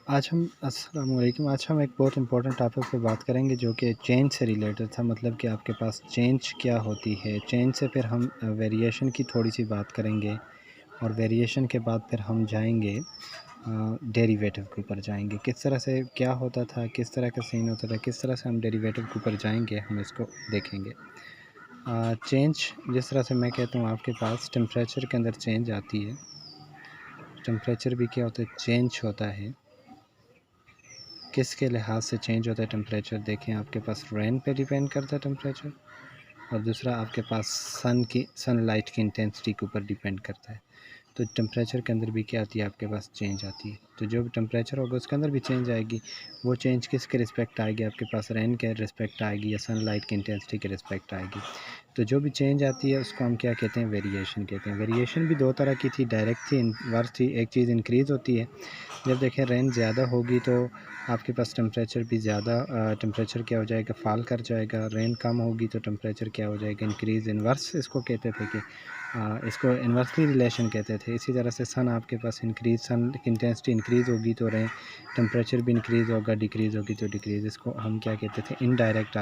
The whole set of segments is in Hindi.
अस्सलाम वालेकुम। आज हम एक बहुत इंपॉर्टेंट टॉपिक पे बात करेंगे जो कि चेंज से रिलेटेड था। मतलब कि आपके पास चेंज क्या होती है, चेंज से फिर हम वेरिएशन की थोड़ी सी बात करेंगे और वेरिएशन के बाद फिर हम जाएंगे डेरिवेटिव के ऊपर जाएंगे। किस तरह से क्या होता था, किस तरह का सीन होता था, किस तरह से हम डेरिवेटिव के ऊपर जाएंगे, हम इसको देखेंगे। चेंज जिस तरह से मैं कहता हूँ, आपके पास टेम्परेचर के अंदर चेंज आती है। टेम्परेचर भी क्या होता है, चेंज होता है। किसके लिहाज से चेंज होता है टेम्परेचर, देखें आपके पास रेन पे डिपेंड करता है टेम्परेचर, और दूसरा आपके पास सनलाइट की इंटेंसिटी के ऊपर डिपेंड करता है। तो टेम्परेचर के अंदर भी क्या आती है, आपके पास चेंज आती है। तो जो भी टेम्परेचर होगा उसके अंदर भी चेंज आएगी। वो चेंज किसके रिस्पेक्ट आएगी, आपके पास रेन के रिस्पेक्ट आएगी या सनलाइट की इंटेंसिटी के रिस्पेक्ट आएगी। तो जो भी चेंज आती है उसको हम क्या कहते हैं, वेरिएशन कहते हैं। वेरिएशन भी दो तरह की थी, डायरेक्ट थी, इनवर्स थी। एक चीज़ इंक्रीज़ होती है, जब देखें रेन ज़्यादा होगी तो आपके पास टेम्परेचर भी ज़्यादा टेम्परेचर क्या हो जाएगा, फॉल कर जाएगा। रेन कम होगी तो टेम्परेचर क्या हो जाएगा, इंक्रीज़। इन्वर्स इसको कहते थे कि इसको इन्वर्सली रिलेशन कहते थे। इसी तरह से सन आपके पास इंक्रीज़, सन की इंटेंसिटी इंक्रीज़ होगी तो रेन टेम्परेचर भी इंक्रीज़ होगा, डिक्रीज़ होगी तो डिक्रीज़। इसको हम क्या कहते थे, इनडायरेक्ट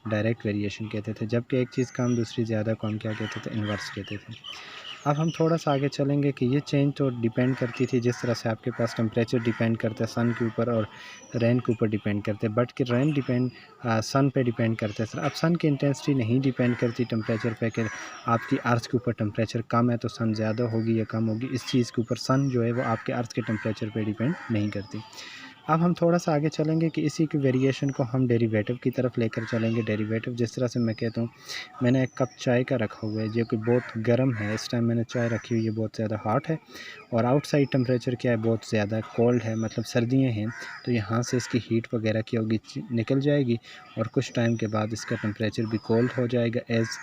डायरेक्ट वेरिएशन कहते थे। जबकि एक चीज़ कम दूसरी ज़्यादा को हम क्या कहते थे, इन्वर्स कहते थे। अब हम थोड़ा सा आगे चलेंगे कि ये चेंज तो डिपेंड करती थी, जिस तरह से आपके पास टेम्परेचर डिपेंड करता है सन के ऊपर और रेन के ऊपर डिपेंड करते हैं। बट कि रेन सन पे डिपेंड करते हैं। अब सन की इंटेंसिटी नहीं डिपेंड करती टेम्परेचर पे कि आपकी अर्थ के ऊपर टेम्परेचर कम है तो सन ज़्यादा होगी या कम होगी। इस चीज़ के ऊपर सन जो है वो आपके अर्थ के टेम्परेचर पे डिपेंड नहीं करती। अब हम थोड़ा सा आगे चलेंगे कि इसी की वेरिएशन को हम डेरिवेटिव की तरफ लेकर चलेंगे। डेरिवेटिव जिस तरह से मैं कहता हूँ, मैंने एक कप चाय का रखा हुआ है जो कि बहुत गर्म है। इस टाइम मैंने चाय रखी हुई है, बहुत ज़्यादा हॉट है, और आउटसाइड टेम्परेचर क्या है, बहुत ज़्यादा कोल्ड है, मतलब सर्दियाँ हैं। तो यहाँ से इसकी हीट वगैरह क्या होगी, निकल जाएगी, और कुछ टाइम के बाद इसका टेम्परेचर भी कोल्ड हो जाएगा as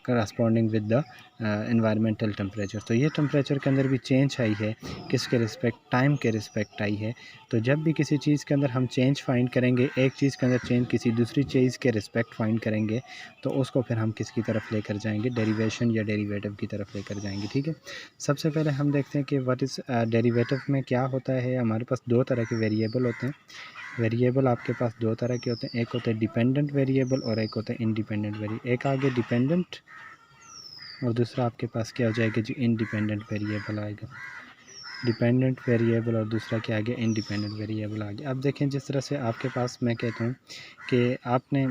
corresponding with the environmental temperature. तो ये टेम्परेचर के अंदर भी चेंज आई है, किसके रिस्पेक्ट, टाइम के रिस्पेक्ट आई है। तो जब भी किसी चीज़ के अंदर हम चेंज फाइंड करेंगे, एक चीज़ के अंदर चेंज किसी दूसरी चीज़ के रिस्पेक्ट फाइंड करेंगे, तो उसको फिर हम किसकी तरफ लेकर जाएंगे, डेरिवेशन या डेरिवेटिव की तरफ लेकर जाएंगे। ठीक है, सबसे पहले हम देखते हैं कि व्हाट इज़ डेरिवेटिव में क्या होता है। हमारे पास दो तरह के वेरिएबल होते हैं। वेरिएबल आपके पास दो तरह के होते हैं, एक होता है डिपेंडेंट वेरिएबल और एक होता है इंडिपेंडेंट वेरिएबल। एक आगे डिपेंडेंट और दूसरा आपके पास क्या हो जाएगा जी, इंडिपेंडेंट वेरिएबल आएगा। डिपेंडेंट वेरिएबल और दूसरा क्या आ गया, इंडिपेंडेंट वेरिएबल आ गया। अब देखें, जिस तरह से आपके पास मैं कहता हूँ कि आपने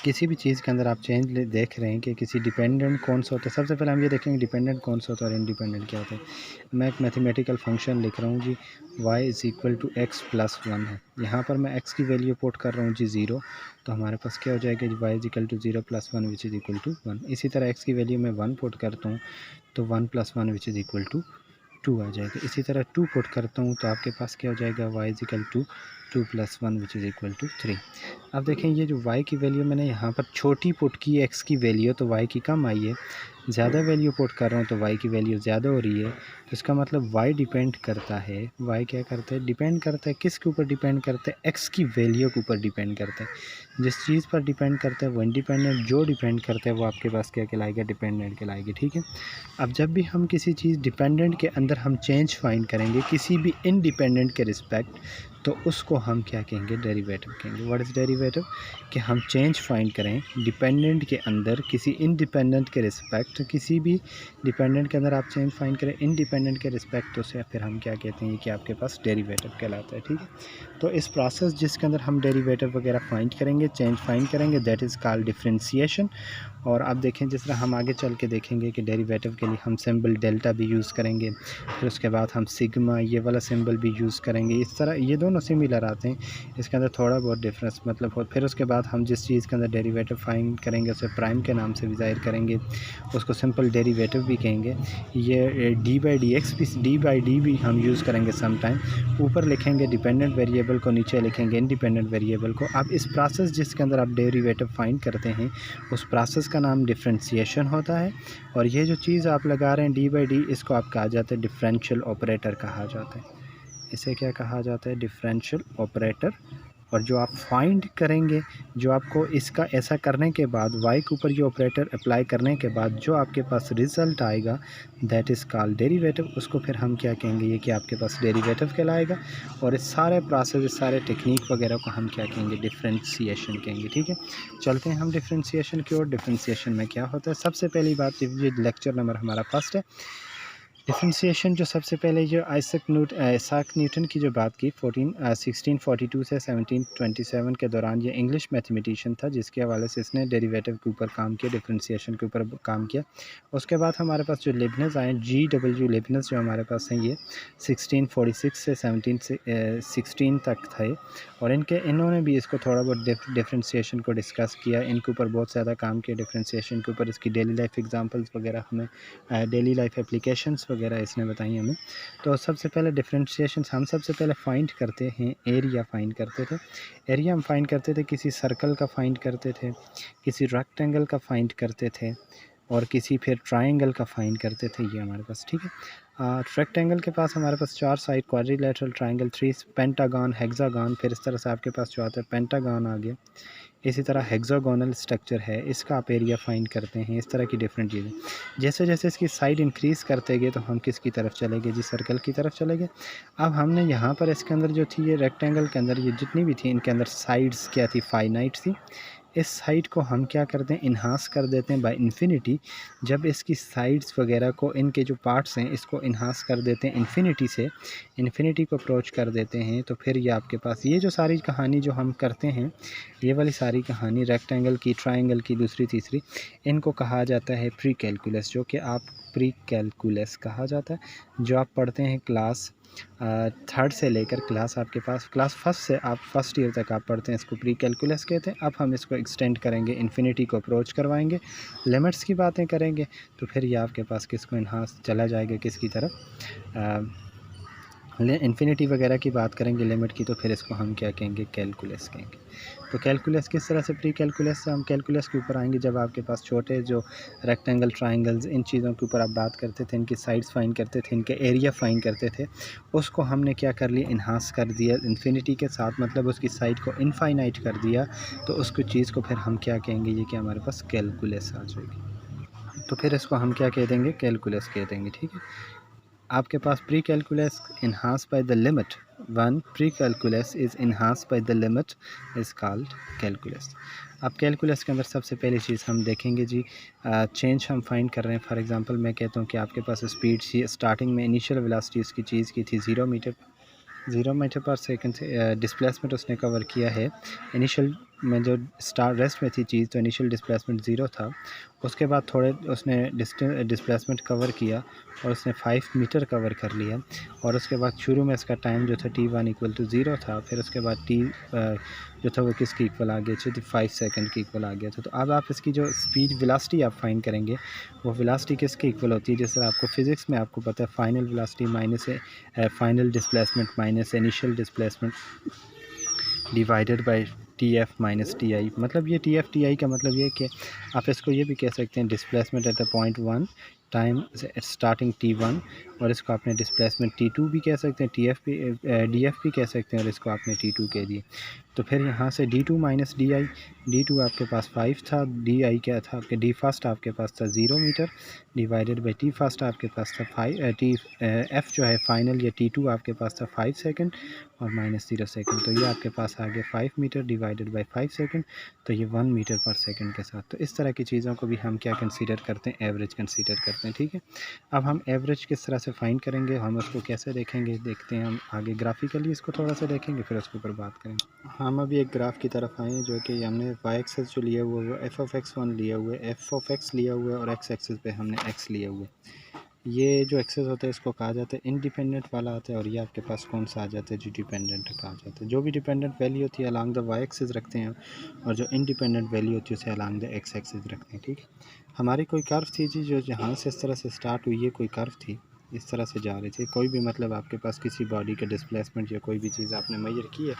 किसी भी चीज़ के अंदर आप चेंज देख रहे हैं कि किसी डिपेंडेंट कौन सा होता है। सबसे पहले हम ये देखेंगे डिपेंडेंट कौन सा होता है और इंडिपेंडेंट क्या होता है। मैं एक मैथमेटिकल फंक्शन लिख रहा हूँ जी, y = x+1 है। यहाँ पर मैं x की वैल्यू पुट कर रहा हूँ जी 0, तो हमारे पास क्या हो जाएगा जी, y = 0 + 1 which is equal to 1। इसी तरह x की वैल्यू मैं 1 पुट करता हूँ तो 1 + 1 विच इज़ इक्वल टू 2 आ जाएगा। इसी तरह 2 पुट करता हूँ तो आपके पास क्या हो जाएगा, y = 2 + 1 which is equal to 3। अब देखें, ये जो y की वैल्यू मैंने यहाँ पर छोटी पुट की, x की वैल्यू तो y की कम आई है। ज़्यादा वैल्यू पुट कर रहा हूँ तो y की वैल्यू ज़्यादा हो रही है। तो इसका मतलब y डिपेंड करता है, y क्या करता है, डिपेंड करता है। किसके ऊपर डिपेंड करता है, x की वैल्यू के ऊपर डिपेंड करता है। जिस चीज़ पर डिपेंड करता है वो इंडिपेंडेंट, जो डिपेंड करता है वो आपके पास क्या कहलाएगा, डिपेंडेंट कहलाएगी। ठीक है, अब जब भी हम किसी चीज़ डिपेंडेंट के अंदर हम चेंज फाइंड करेंगे किसी भी इंडिपेंडेंट के रिस्पेक्ट, तो उसको हम क्या कहेंगे, डेरिवेटिव कहेंगे। व्हाट इज़ डेरिवेटिव, कि हम चेंज फाइंड करें डिपेंडेंट के अंदर किसी इंडिपेंडेंट के रिस्पेक्ट। किसी भी डिपेंडेंट के अंदर आप चेंज फाइंड करें इंडिपेंडेंट के रिस्पेक्ट, तो उसे फिर हम क्या कहते हैं कि आपके पास डेरिवेटिव कहलाता है। ठीक है, तो इस प्रोसेस जिसके अंदर हम डेरिवेटिव वगैरह फाइंड करेंगे, चेंज फाइंड करेंगे, दैट इज़ कॉल्ड डिफरेंशिएशन। और अब देखें, जिस तरह हम आगे चल के देखेंगे कि डेरिवेटिव के लिए हम सिंबल डेल्टा भी यूज़ करेंगे, फिर उसके बाद हम सिग्मा ये वाला सिंबल भी यूज़ करेंगे। इस तरह ये दोनों सिमिलर आते हैं, इसके अंदर थोड़ा बहुत डिफरेंस मतलब हो। फिर उसके बाद हम जिस चीज़ के अंदर डेरिवेटिव फाइंड करेंगे उसे प्राइम के नाम से भी ज़ाहिर करेंगे, उसको सिंपल डेरिवेटिव भी कहेंगे। ये डी भी हम यूज़ करेंगे सम टाइम। ऊपर लिखेंगे डिपेंडेंट वेरिएबल को, नीचे लिखेंगे इंडिपेंडेंट वेरिएबल को। अब इस प्रोसेस जिसके अंदर आप डेरिवेटिव फाइंड करते हैं उस प्रोसेस का नाम डिफरेंशिएशन होता है। और ये जो चीज़ आप लगा रहे हैं डी, इसको आप कहा जाता है डिफरेंशियल ऑपरेटर कहा जाता है। इसे क्या कहा जाता है, डिफरेंशियल ऑपरेटर और जो आप फाइंड करेंगे, जो आपको इसका ऐसा करने के बाद y के ऊपर ये ऑपरेटर अप्लाई करने के बाद जो आपके पास रिज़ल्ट आएगा दैट इज़ कॉल्ड डेरिवेटिव। उसको फिर हम क्या कहेंगे, ये कि आपके पास डेरिवेटिव कहलाएगा। और इस सारे प्रोसेस, इस सारे टेक्निक वगैरह को हम क्या कहेंगे, डिफरेंशिएशन कहेंगे। ठीक है, चलते हैं हम डिफरेंशिएशन की ओर। डिफरेंशिएशन में क्या होता है, सबसे पहली बात, ये लेक्चर नंबर हमारा फर्स्ट है। डिफरेंशिएशन जो सबसे पहले जो आइजैक न्यूटन की जो बात की 1642 से 1727 के दौरान, ये इंग्लिश मैथमेटिशियन था जिसके हवाले से इसने डेरिवेटिव के ऊपर काम किया, डिफरेंशिएशन के ऊपर काम किया। उसके बाद हमारे पास जो लेबनिज़ आए, GW लेबनिज़ जो हमारे पास हैं, ये 1646 से 1716 तक थे। और इन्होंने भी इसको थोड़ा बहुत डिफरेंशिएशन को डिस्कस किया, इनके ऊपर बहुत ज़्यादा काम किया डिफरेंशिएशन के ऊपर। इसकी डेली लाइफ एग्जांपल्स वगैरह हमें, डेली लाइफ एप्लीकेशंस वगैरह इसने बताई हमें। तो सबसे पहले डिफरेंशिएशन हम सबसे पहले फाइंड करते हैं, एरिया फाइंड करते थे। एरिया हम फाइंड करते थे, किसी सर्कल का फाइंड करते थे, किसी रेक्टेंगल का फाइंड करते थे, और किसी फिर ट्रायंगल का फाइंड करते थे, ये हमारे पास। ठीक है, रेक्टेंगल के पास हमारे पास 4 side, quadrilateral, triangle, 3 pentagon, hexagon, फिर इस तरह से आपके पास जो आता है पेंटागन आ गया। इसी तरह हेक्सागोनल स्ट्रक्चर है, इसका आप एरिया फाइंड करते हैं। इस तरह की डिफरेंट चीज़ें, जैसे जैसे इसकी साइड इंक्रीज़ करते गए तो हम किसकी तरफ चले गए जी, सर्कल की तरफ चले गए। अब हमने यहाँ पर इसके अंदर जो थी, ये रेक्टेंगल के अंदर ये जितनी भी थी, इनके अंदर साइड्स क्या थी, फाइनाइट थी। इस साइड को हम क्या करते हैं, इन्हांस कर देते हैं बाय इन्फिनिटी। जब इसकी साइड्स वगैरह को, इनके जो पार्ट्स हैं, इसको इन्हांस कर देते हैं इन्फिनिटी से, इन्फिनिटी को अप्रोच कर देते हैं, तो फिर ये आपके पास ये जो सारी कहानी जो हम करते हैं, ये वाली सारी कहानी रेक्टेंगल की, ट्रायंगल की, दूसरी तीसरी, इनको कहा जाता है प्री कैलकुलस, जो कि आप प्री कैलकुलस कहा जाता है, जो आप पढ़ते हैं क्लास थर्ड से लेकर क्लास आपके पास क्लास फर्स्ट से आप फर्स्ट ईयर तक आप पढ़ते हैं, इसको प्री कैलकुलस कहते हैं। अब हम इसको एक्सटेंड करेंगे, इन्फिनिटी को अप्रोच करवाएंगे, लिमिट्स की बातें करेंगे, तो फिर ये आपके पास किसको इन्हांस चला जाएगा, किसकी तरफ, इन्फिनिटी वगैरह की बात करेंगे, लिमिट की, तो फिर इसको हम क्या कहेंगे, कैलकुलस कहेंगे। तो कैलकुलस किस तरह से, प्री कैलकुलस से हम कैलकुलस के ऊपर आएंगे जब आपके पास छोटे जो रेक्टेंगल, ट्रायंगल्स, इन चीज़ों के ऊपर आप बात करते थे, इनकी साइड्स फाइंड करते थे, इनके एरिया फाइंड करते थे, उसको हमने क्या कर लिया, इन्हांस कर दिया इन्फिनिटी के साथ, मतलब उसकी साइड को इनफाइनाइट कर दिया, तो उसको चीज़ को फिर हम क्या कहेंगे, ये कि हमारे पास कैलकुलस आ जाएगी, तो फिर इसको हम क्या कह देंगे, कैलकुलस कह देंगे। ठीक है, आपके पास pre calculus enhance by the limit, one pre calculus is enhance by the limit is called calculus. अब कैलकुलस के अंदर सबसे पहली चीज़ हम देखेंगे जी, चेंज हम फाइंड कर रहे हैं। फॉर एग्जांपल मैं कहता हूँ कि आपके पास स्पीड थी, स्टार्टिंग में इनिशियल वेलोसिटी उसकी चीज़ की थी 0 मीटर पर सेकंड से, डिस्प्लेसमेंट उसने कवर किया है इनिशियल में, जो रेस्ट में थी चीज़, तो इनिशियल डिस्प्लेसमेंट 0 था। उसके बाद थोड़े उसने डिस्प्लेसमेंट कवर किया और उसने 5 मीटर कवर कर लिया, और उसके बाद शुरू में इसका टाइम जो था t1 इक्वल टू 0 था, फिर उसके बाद जो था वो किसकी इक्वल आ गया, 5 सेकंड की इक्वल आ गया था। तो अब आप इसकी जो स्पीड वेलोसिटी आप फाइंड करेंगे, वो वेलोसिटी किसकी इक्वल होती है, जिस तरह आपको फिज़िक्स में आपको पता है, final velocity minus final displacement minus initial displacement divided by TF minus TI। मतलब ये TF TI का मतलब ये कि आप इसको ये भी कह सकते हैं, displacement at the point 1 time starting T1, और इसको आपने डिस्प्लेसमेंट T2 भी कह सकते हैं, DF भी कह सकते हैं, और इसको आपने T2 कह दिए। तो फिर यहाँ से D2 माइनस DI, D2 आपके पास 5 था, DI क्या था आपके, D फर्स्ट आपके पास था 0 meter, divided by T first आपके पास था 5, F जो है फाइनल, या T2 आपके पास था 5 सेकंड और माइनस 0 सेकंड, तो ये आपके पास आ गया 5 मीटर डिवाइडेड बाई 5 सेकंड, तो ये 1 मीटर पर सेकंड के साथ। तो इस तरह की चीज़ों को भी हम क्या कंसीडर करते हैं, एवरेज कंसीडर करते हैं। ठीक है, अब हम एवरेज किस तरह से फाइंड करेंगे, हम उसको कैसे देखेंगे, देखते हैं हम आगे ग्राफिकली इसको थोड़ा सा देखेंगे, फिर उसके ऊपर बात करेंगे। हम अभी एक ग्राफ की तरफ आए हैं, जो कि हमने y एक्सेस जो लिया हुआ है वो f(x1) लिया हुआ है, f(x) लिया हुआ है, और x एक्सेस पे हमने x लिया हुआ है। ये जो एक्सेस होता है इसको कहा जाता है इंडिपेंडेंट वाला आता है, और ये आपके पास कौन सा आ जाता है, जो डिपेंडेंट कहा जाता है। जो भी डिपेंडेंट वैल्यू होती है अलॉन्ग द y एक्सेस रखते हैं, और जो इंडिपेंडेंट वैल्यू होती है उसे अलॉन्ग द x एक्सेस रखते हैं। ठीक है, हमारी कोई कर्व थी जी, जो जहाँ से इस तरह से स्टार्ट हुई है, कोई कर्व थी इस तरह से जा रही थी, कोई भी मतलब आपके पास किसी बॉडी का डिस्प्लेसमेंट या कोई भी चीज़ आपने मेजर की है,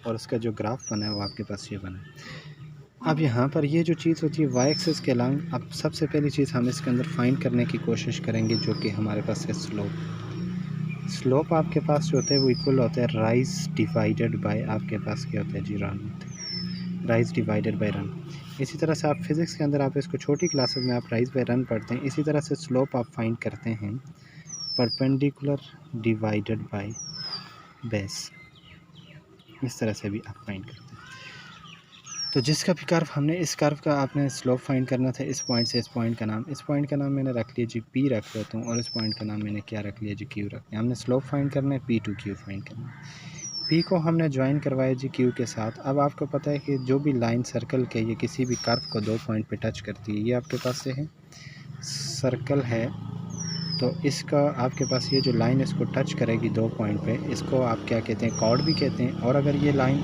और उसका जो ग्राफ बना है वो आपके पास ये बना है। अब यहाँ पर ये जो चीज़ होती है y एक्सिस के अलॉन्ग, अब सबसे पहली चीज़ हम इसके अंदर फाइंड करने की कोशिश करेंगे, जो कि हमारे पास है स्लोप। स्लोप आपके पास जो होता है वो इक्वल होता है राइज डिवाइडेड बाय आपके पास क्या होता है जी, रन होता है, राइज डिवाइडेड बाय रन। इसी तरह से आप फिज़िक्स के अंदर आप इसको छोटी क्लासेस में आप राइज बाय रन पढ़ते हैं, इसी तरह से स्लोप आप फाइंड करते हैं परपेंडिकुलर डिवाइडेड बाय बेस, इस तरह से भी आप फाइंड करते हैं। तो जिसका भी कर्व हमने, इस कर्व का आपने स्लोप फाइंड करना था इस पॉइंट से इस पॉइंट का नाम, इस पॉइंट का नाम मैंने रख लिया जी पी रख लेता हूँ, और इस पॉइंट का नाम मैंने क्या रख लिया जी क्यू रख लिया। हमने स्लोप फाइंड करना है, पी टू क्यू फाइंड करना है। पी को हमने ज्वाइन करवाया जी क्यू के साथ। अब आपको पता है कि जो भी लाइन सर्कल के ये किसी भी कर्व को 2 पॉइंट पे टच करती है, ये आपके पास से है सर्कल है, तो इसका आपके पास ये जो लाइन इसको टच करेगी 2 पॉइंट पे, इसको आप क्या कहते हैं, कॉर्ड भी कहते हैं। और अगर ये लाइन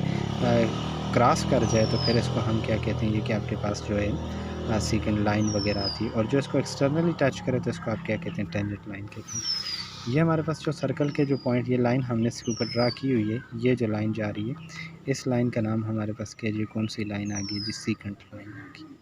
क्रॉस कर जाए तो फिर इसको हम क्या कहते हैं, ये कि आपके पास जो है सेकंड लाइन वगैरह आती है। और जो इसको एक्सटर्नली टच करे तो इसको आप क्या कहते हैं, टेंजेंट लाइन कहते हैं। ये हमारे पास जो सर्कल के जो पॉइंट, ये लाइन हमने इसके ऊपर ड्रा की हुई है, ये जो लाइन जा रही है, इस लाइन का नाम हमारे पास क्या जी, कौन सी लाइन आ गई जी, सेकंड लाइन आ गई,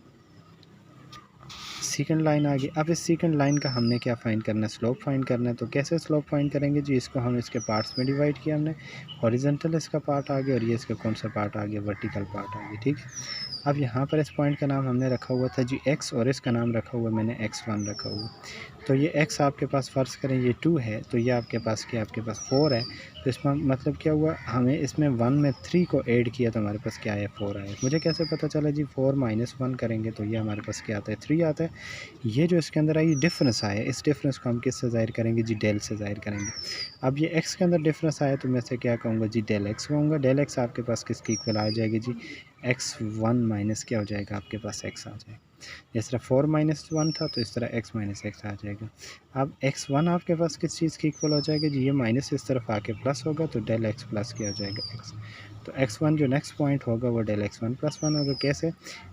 सेकंड लाइन आ गई। अब इस सेकंड लाइन का हमने क्या फाइंड करना है, स्लोप फाइंड करना है। तो कैसे स्लोप फाइंड करेंगे जी, इसको हम इसके पार्ट्स में डिवाइड किया हमने, हॉरिजॉन्टल इसका पार्ट आ गया और ये इसका कौन सा पार्ट आ गया, वर्टिकल पार्ट आ गया, ठीक है। अब यहाँ पर इस पॉइंट का नाम हमने रखा हुआ था जी x, और इसका नाम रखा हुआ मैंने x1 रखा हुआ। तो ये x आपके पास फ़र्ज़ करें ये 2 है, तो ये आपके पास क्या, आपके पास 4 है। तो इसमें मतलब क्या हुआ, हमें इसमें 1 में 3 को ऐड किया तो हमारे पास क्या आया, 4 आया। मुझे कैसे पता चला जी, 4 माइनस 1 करेंगे तो ये हमारे पास क्या आता है, 3 आता है। ये जो इसके अंदर आई डिफरेंस आया, इस डिफरेंस को हम किससे ज़ाहिर करेंगे जी, डेल से ज़ाहिर करेंगे। अब ये x के अंदर डिफरेंस आया तो मैं से क्या कहूँगा जी, डेल x कहूँगा। डेल x आपके पास किसकी इक्वल आ जाएगी जी, x1 माइनस क्या हो जाएगा, आपके पास x आ जाएगा। इस तरह 4 माइनस 1 था तो इस तरह x माइनस x आ जाएगा। अब x1 आपके पास किस चीज़ की इक्वल हो जाएगा जी, ये माइनस इस तरफ आके प्लस होगा तो डेल x प्लस क्या हो जाएगा, x। तो x1 जो नेक्स्ट पॉइंट होगा वो डेल x1 प्लस 1 होगा। कैसे,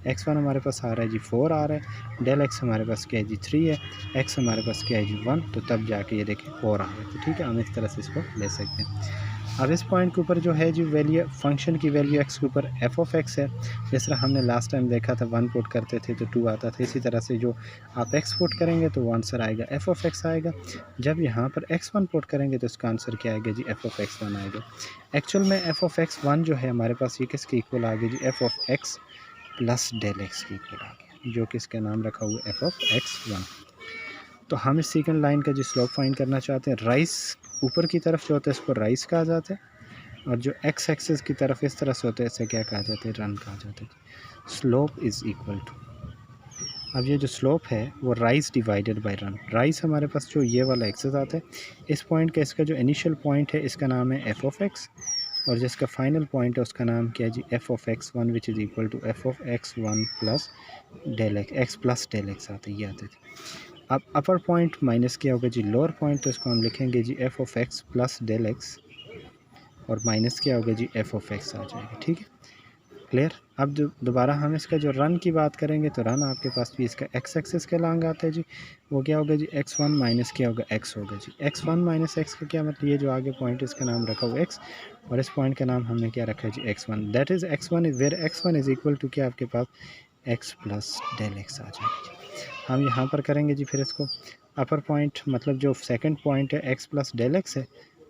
x1 हमारे पास आ रहा है जी 4 आ रहा है, डेल x हमारे पास क्या है जी 3 है, x हमारे पास क्या है जी 1, तो तब जाके ये देखें 4 आ रहा है। तो ठीक है, हम इस तरह से इसको ले सकते हैं। अब इस पॉइंट के ऊपर जो है जी वैल्यू, फंक्शन की वैल्यू x के ऊपर f ऑफ x है। जिस तरह हमने लास्ट टाइम देखा था 1 पुट करते थे तो 2 आता था, इसी तरह से जो आप x पुट करेंगे तो वो आंसर आएगा f ऑफ x आएगा। जब यहाँ पर x1 पुट करेंगे तो इसका आंसर क्या आएगा जी, f ऑफ x1 आएगा। एक्चुअल में f ऑफ x1 जो है हमारे पास ये किसके इक्वल आ गया जी, f of x plus del x के इक्वल आ गया, जो कि इसका नाम रखा हुआ f ऑफ x1। तो हम इस सेकंड लाइन का जो स्लोप फाइंड करना चाहते हैं, राइस ऊपर की तरफ जो होता है इसको राइस कहा जाता है, और जो एक्स एक्सिस की तरफ इस तरह से होता है इसे क्या कहा जाता है, रन कहा जाता है। स्लोप इज़ इक्वल टू, अब ये जो स्लोप है वो rice divided by run. Rice हमारे पास जो ये वाला एक्सिस आता है, इस पॉइंट का इसका जो इनिशियल पॉइंट है इसका नाम है एफ ऑफ एक्स, और जिसका फाइनल पॉइंट है उसका नाम क्या है जी, f of x one, which is equal to f of x one plus del x plus del x आता है, ये आते थे। अब अपर पॉइंट माइनस क्या होगा जी, लोअर पॉइंट, तो इसको हम लिखेंगे जी f of x plus del x, और माइनस क्या होगा जी, एफ ऑफ एक्स आ जाएगा, ठीक है, क्लियर। अब दोबारा हम इसका जो रन की बात करेंगे तो रन आपके पास भी इसका एक्स एक्सिस के लॉन्ग आता है जी, वो क्या होगा जी, x1 माइनस क्या होगा, x होगा जी। x1 माइनस x का क्या मतलब, ये जो आगे पॉइंट है इसका नाम रखा हुआ x, और इस पॉइंट का नाम हमने क्या रखा है जी, x1, that is x1 is where x1 is equal to क्या, आपके पास x प्लस डेल x आ जाएगा जी। हम यहाँ पर करेंगे जी, फिर इसको अपर पॉइंट मतलब जो सेकेंड पॉइंट है x प्लस डेल x है,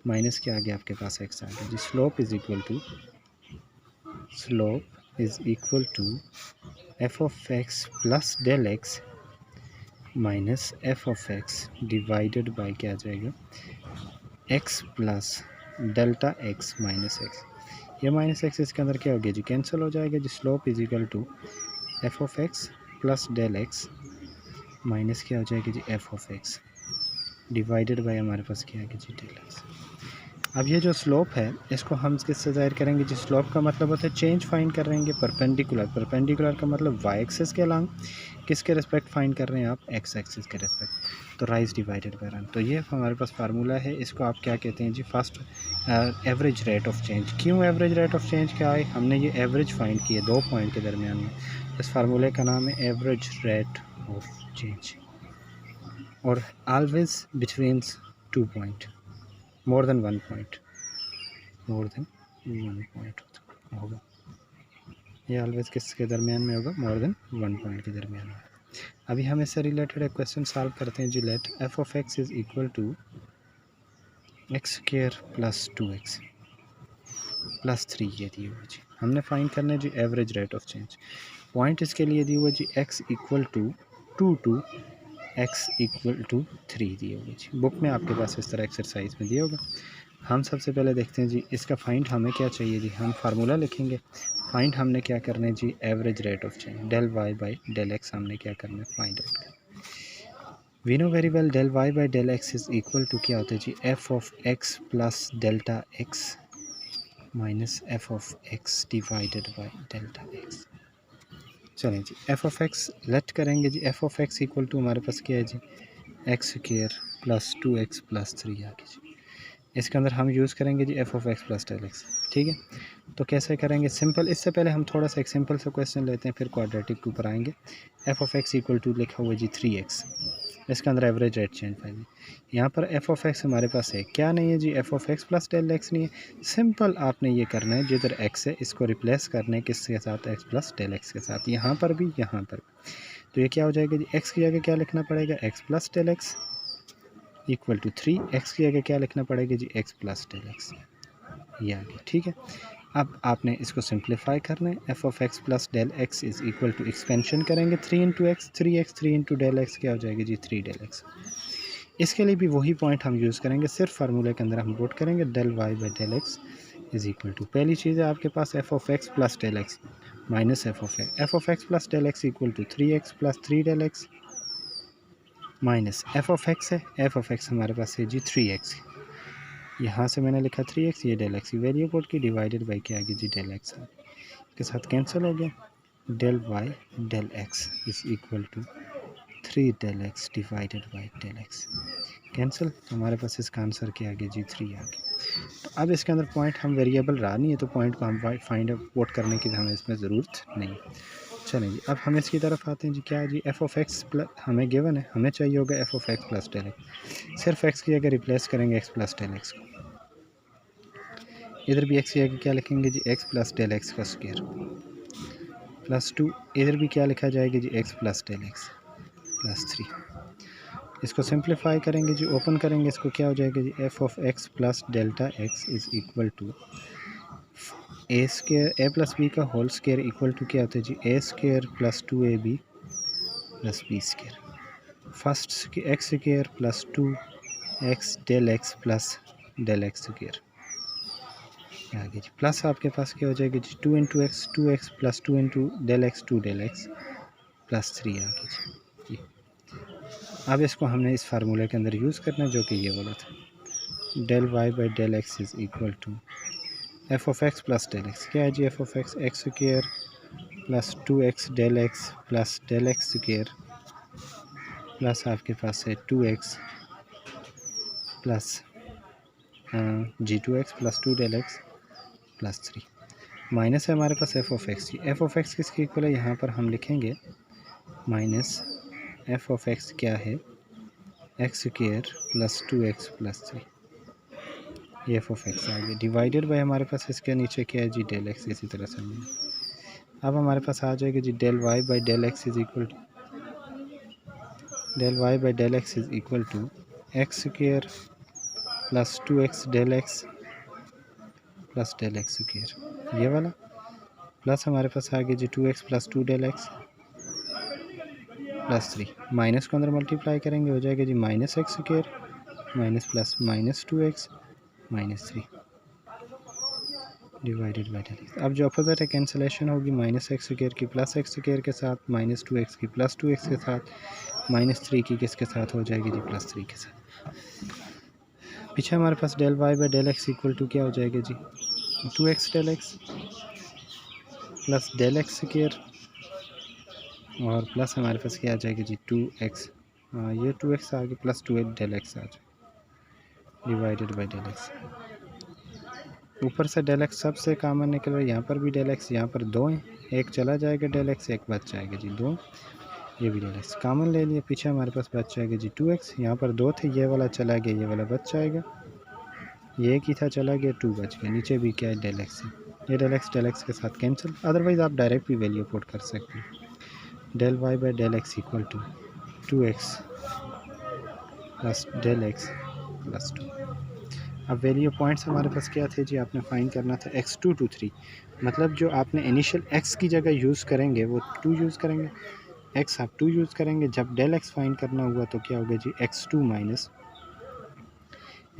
माइनस क्या आ गया आपके पास x आ गया जी। Slope is equal to, slope is equal to f of x plus del x minus f of x divided by क्या आ जाएगा, x plus delta x minus x. ये माइनस एक्स इसके अंदर क्या हो गया जी, कैंसिल हो जाएगा जी। Slope is equal to f of x plus del x minus क्या हो जाएगी जी, f of x divided by हमारे पास क्या आएगा जी, डेल एक्स। अब ये जो स्लोप है इसको हम किससे ज़ाहिर करेंगे जी, स्लोप का मतलब होता है चेंज फाइंड कर रहे हैं परपेंडिकुलर, परपेंडिकुलर का मतलब वाई एक्सिस के अलॉन्ग, किसके रिस्पेक्ट फाइंड कर रहे हैं आप, एक्स एक्सिस के रिस्पेक्ट, तो राइज डिवाइडेड बाय रन। तो ये हमारे पास फार्मूला है, इसको आप क्या कहते हैं जी, first average rate of change. क्यों एवरेज रेट ऑफ चेंज क्या है, हमने ये एवरेज फाइंड किए 2 पॉइंट के दरमियान में, इस फार्मूले का नाम है एवरेज रेट ऑफ चेंज, और always between 2 point, more than 1 point, more than 1 point होगा, ये ऑलवेज किसके दरमियान में होगा, मोर देन 1 पॉइंट के दरमियान में। अभी हम इससे रिलेटेड एक क्वेश्चन सॉल्व करते हैं जी। Let f of x is equal to x square plus 2x plus 3 ये दी हुई जी। हमने फाइंड करना है जी average rate of change. Point इसके लिए दी हुई जी x equal to 2 to x equal to 3 दी हुई जी। बुक में आपके पास इस तरह एक्सरसाइज में दिया होगा। हम सबसे पहले देखते हैं जी इसका फाइंड हमें क्या चाहिए जी। हम फार्मूला लिखेंगे। फाइंड हमने क्या करना है जी average rate of change, del y by del x हमने क्या करना है फाइंड आउट करना। We know very well del y by del x is equal to क्या होता है जी f of x plus delta x minus f of x divided by delta x. चलें जी एफ ऑफ एक्स लेट करेंगे जी। F of x equal to हमारे पास क्या है जी x square plus 2x plus 3 आगे जी। इसके अंदर हम यूज़ करेंगे जी f of x plus del x. ठीक है, तो कैसे करेंगे सिंपल। इससे पहले हम थोड़ा सा एक सिंपल सा क्वेश्चन लेते हैं, फिर क्वाड्रेटिक के ऊपर आएंगे। F of x equal to लिखा हुआ है जी 3x। इसके अंदर एवरेज रेट चेंज पाएंगे। यहाँ पर एफ ऑफ एक्स हमारे पास है क्या नहीं है जी f of x plus del x नहीं है। सिंपल आपने ये करना है जिधर एक्स है इसको रिप्लेस करना है किसके साथ एक्स प्लस डेल एक्स के साथ, यहाँ पर भी यहाँ पर भी। तो ये क्या हो जाएगा जी एक्स की जगह क्या लिखना पड़ेगा x plus del x equal to 3। X की जगह क्या लिखना पड़ेगा जी एक्स प्लस डेल एक्स, ये आ गया। ठीक है, अब आपने इसको सिंप्लीफाई करना है। F of x plus del x is equal to expansion करेंगे 3 into x, 3 into del x क्या हो जाएगी जी 3 डेल एक्स। इसके लिए भी वही पॉइंट हम यूज़ करेंगे, सिर्फ फार्मूले के अंदर हम पुट करेंगे del y by del x is equal to पहली चीज़ है आपके पास f of x plus del x minus f of x plus del x equal to 3x plus 3 del x minus f of x है। एफ ऑफ एक्स हमारे पास है जी 3x, यहाँ से मैंने लिखा 3x, ये डेल एक्स की वैल्यू पुट की डिवाइडेड बाई क्या आगे जी डेल एक्स के साथ कैंसिल हो गया। Del y del x is equal to 3 del x divided by del x cancel. तो हमारे पास इसका आंसर क्या आ गया जी 3 आ गया। तो अब इसके अंदर पॉइंट हम वेरिएबल रहा नहीं है तो पॉइंट को हम फाइंड आउट करने की हमें इसमें ज़रूरत नहीं। चलें जी अब हम इसकी तरफ आते हैं जी। क्या है जी एफ ऑफ एक्स प्लस हमें गिवन है, हमें चाहिए होगा f of x plus del x. सिर्फ एक्स की जगह रिप्लेस करेंगे एक्स प्लस डेल एक्स को। इधर भी एक्स की जगह क्या लिखेंगे जी एक्स प्लस डेल एक्स का स्क्वायर प्लस 2। इधर भी क्या लिखा जाएगा जी x plus del x plus 3। इसको सिंप्लीफाई करेंगे जी, ओपन करेंगे इसको, क्या हो जाएगा जी f of x plus delta x is equal to a square a plus b का होल स्क्वायर इक्वल टू क्या होता है जी ए स्क्वायर प्लस 2ab प्लस b square. First x square plus 2x del x plus del x square आगे जी। प्लस आपके पास क्या हो जाएगा जी 2 into x 2x plus 2 into del x 2 del x plus 3 आगे जी। अब इसको हमने इस फार्मूले के अंदर यूज़ करना है जो कि ये वाला था del y by del x is equal to f of x plus del x. क्या है जी f of x x square plus 2x del x plus del x square plus आपके पास है 2x प्लस जी 2x plus 2 del x plus 3 minus है हमारे पास एफ ऑफ एक्स की। एफ ऑफ एक्स किसकी इक्वल है, यहाँ पर हम लिखेंगे माइनस एफ ऑफ एक्स क्या है x square plus 2x plus 3, ये एफ ऑफ एक्स आ गया डिवाइडेड बाई हमारे पास इसके नीचे क्या है जी डेल एक्स। इसी तरह से अब हमारे पास आ जाएगा जी del y by del x is equal to del y by del x is equal to x square plus 2x del x plus del x square, ये वाला प्लस हमारे पास आ गया जी 2x plus 2 del x plus 3। Minus को अंदर मल्टीप्लाई करेंगे हो जाएगा जी minus x square minus plus minus 2x minus 3 divided by del x. अब जो अपोजिट है कैंसिलेशन होगी, माइनस एक्स स्क्वायर की प्लस एक्स स्क्वायर के साथ, माइनस 2x की प्लस 2x के साथ, माइनस 3 की किसके साथ हो जाएगी जी प्लस 3 के साथ। पीछे हमारे पास del y by del x equal to क्या हो जाएगा जी 2x del x plus del x square और प्लस हमारे पास क्या आ जाएगा जी 2x, ये 2x आ गया प्लस 2 डेल एक्स आ जाए डिवाइडेड बाई डेल एक्स। ऊपर से डेल एक्स सबसे कॉमन निकल रहा है, यहाँ पर भी डेल एक्स, यहाँ पर 2 हैं, एक चला जाएगा डेल एक्स, एक बच जाएगा जी 2, ये भी डेल एक्स कॉमन ले लिया। पीछे हमारे पास बच जाएगा जी 2x, यहाँ पर 2 थे, ये वाला चला गया, ये वाला बच जाएगा, ये एक ही था चला गया, 2 बच गया। नीचे भी क्या है डेल एक्स है, ये डेल एक्स के साथ कैंसिल। अदरवाइज़ आप डायरेक्ट भी वैल्यू पुट कर सकते हैं। Del y by del x equal to 2x plus del x plus 2। अब वैल्यू पॉइंट्स हमारे पास क्या थे जी, आपने फाइंड करना था x2 to 3, मतलब जो आपने इनिशियल x की जगह यूज़ करेंगे वो 2 यूज़ करेंगे, x आप 2 यूज़ करेंगे। जब डेल x फाइंड करना हुआ तो क्या होगा जी, x2 माइनस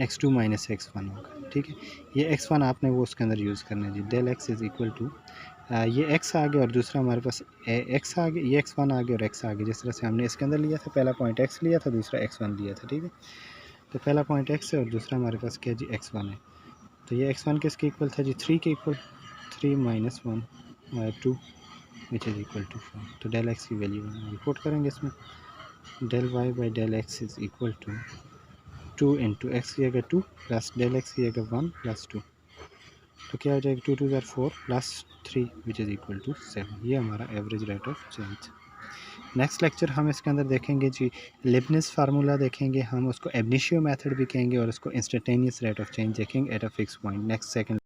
x1 होगा, ठीक है। ये x1 आपने वो उसके अंदर यूज़ करना है जी, del x is equal to ये x आ गया और दूसरा हमारे पास x आ गया, ये x1 आ गया और x आ गया। जिस तरह से हमने इसके अंदर लिया था, पहला पॉइंट x लिया था, दूसरा x1 लिया था, ठीक है। तो पहला पॉइंट x है और दूसरा हमारे पास क्या जी, x1 है। तो ये x1 किसके इक्वल था जी, 3 के equal, 3 minus 1 2 which is equal to 4। तो डेल x की वैल्यू रिपोर्ट करेंगे इसमें, del y by del x is equal to 2 into x की जगह 2 प्लस डेल x की जगह 1 प्लस 2, तो क्या हो जाएगा, 2 2 ज़ार 4 plus 3 which is equal to 7। ये हमारा average rate of change. Next lecture हम इसके अंदर देखेंगे जी, लिबनिज़ फार्मूला देखेंगे, हम उसको एब इनिशियो मेथड भी कहेंगे और उसको इंस्टेंटेनियस रेट ऑफ चेंज देखेंगे at a fix point. Next second